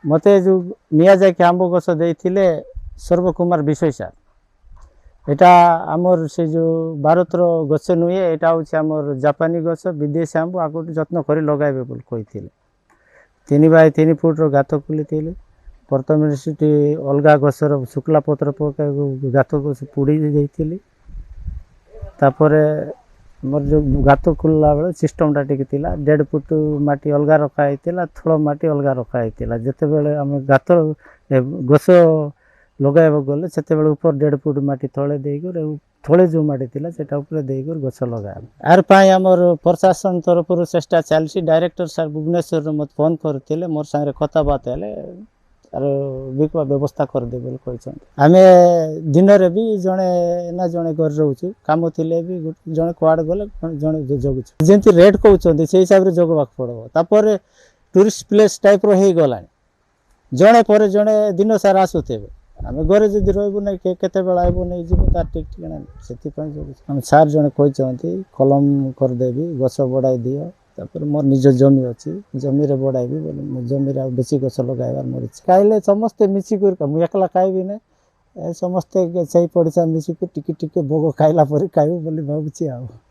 मते जो निया जाए आंब गछ देइथिले सर्वकुमार विषय सार एटा आमर से जो भारत रो गछ नुहे एटा होछि आमर जापानी गछ विदेशी आंब आगो जत्न करी लगाइबे बोल कहिथिले 3 बाय 3 फुट रो गात खुलिथिले प्रथम सेठी अलगा गछर शुक्ला पत्र पका गात को पुड़ी देइथिले तापरे मोर जो गात खुलला बेले सिस्टमटा टिके थिला 1.5 फुट माटी अलगा रखा हैतिला थोड़ा माटी अलगा रखा हैतिला जते बेले हम गात गछ लगाइबा गले सेते बेले ऊपर 1.5 फुट माटी थळे देइगर थोड़े जो माटी थिला सेटा ऊपर देइगर गछ लगाइबा आर पाई हमर प्रशासन तरफ रु चेष्टा चालसी डायरेक्टर सर भुवनेश्वर मत फोन करथिले मोर संगे कथा बात हेले आर बिकवा व्यवस्था कर दे बोल कहछन आमे दिन रे भी जणे ना जणे घर रहउछु काम थिले भी जणे क्वाड गले जणे जगुछु जेंति रेट कहउछन से हिसाब रे जगबाक पड़ो तापर टूरिस्ट प्लेस टाइप रो हे गलानी जणे पर जणे दिन सारा आसुथेबे आमे घरे जदि रहबो नै केते बेला आइबो नै जीवो तार ठीक ठिकाना सेति पय जगुछु हम सार जणे कहछन्ती कलम कर देबी गछ बढाई दियो तापर मोर निज जमी अछि जमी रे बढाइबी बोले जमी रे बेसी गछ लगाइबार मोर इच्छा काइले समस्त मिसी कर मु एकला खाइबी नै समस्त सही पड़िसा मिसी को टिके टिके भोग खाइला परि खाइबो बोली भाबुछि आ।